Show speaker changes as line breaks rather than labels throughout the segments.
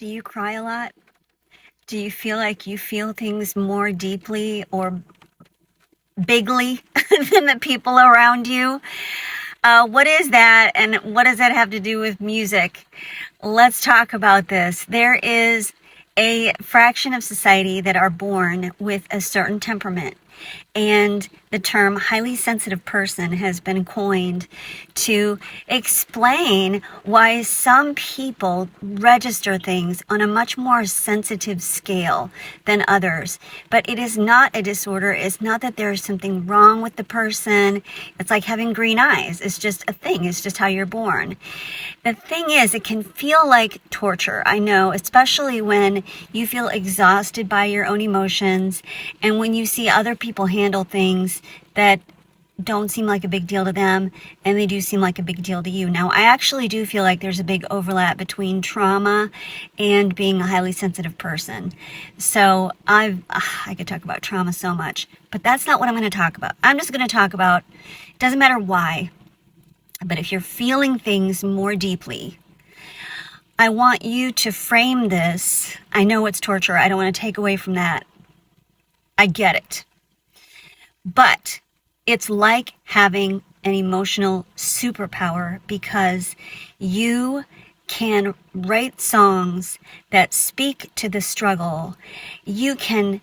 Do you cry a lot? Do you feel like you feel things more deeply or bigly than the people around you? What is that, and what does that have to do with music? Let's talk about this. There is a fraction of society that are born with a certain temperament. And the term highly sensitive person has been coined to explain why some people register things on a much more sensitive scale than others. But it is not a disorder. It's not that there's something wrong with the person. It's like having green eyes. It's just a thing. It's just how you're born. The thing is, it can feel like torture. I know, especially when you feel exhausted by your own emotions and when you see other people handle things that don't seem like a big deal to them and they do seem like a big deal to you. Now, I actually do feel like there's a big overlap between trauma and being a highly sensitive person. So I could talk about trauma so much, but that's not what I'm going to talk about. I'm just going to talk about, it doesn't matter why, but if you're feeling things more deeply, I want you to frame this. I know it's torture. I don't want to take away from that. I get it. But it's like having an emotional superpower because you can write songs that speak to the struggle. You can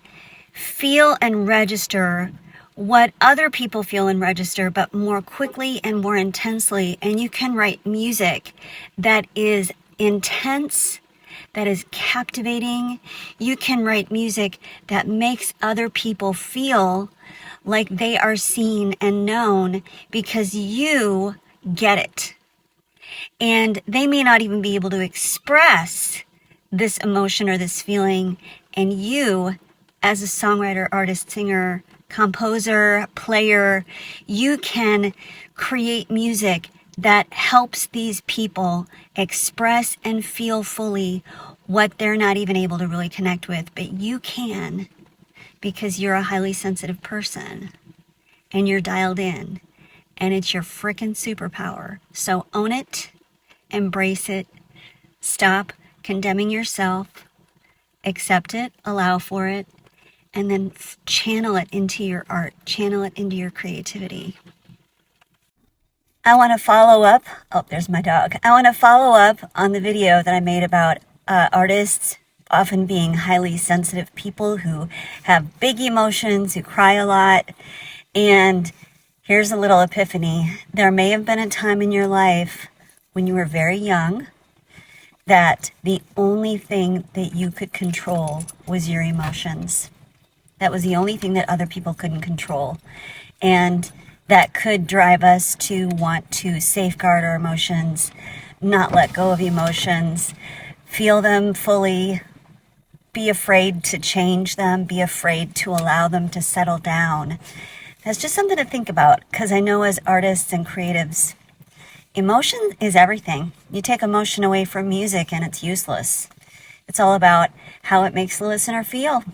feel and register what other people feel and register, but more quickly and more intensely. And you can write music that is intense, that is captivating. You can write music that makes other people feel like they are seen and known because you get it. And they may not even be able to express this emotion or this feeling. And you, as a songwriter, artist, singer, composer, player, you can create music that helps these people express and feel fully what they're not even able to really connect with. But you can, because you're a highly sensitive person and you're dialed in, and it's your frickin' superpower. So own it, embrace it, stop condemning yourself, accept it, allow for it, and then channel it into your art, channel it into your creativity. I want to follow up. Oh, there's my dog. I want to follow up on the video that I made about artists often being highly sensitive people who have big emotions, who cry a lot. And here's a little epiphany. There may have been a time in your life when you were very young that the only thing that you could control was your emotions. That was the only thing that other people couldn't control. And that could drive us to want to safeguard our emotions, not let go of emotions, feel them fully, be afraid to change them, be afraid to allow them to settle down. That's just something to think about, because I know as artists and creatives, emotion is everything. You take emotion away from music and it's useless. It's all about how it makes the listener feel.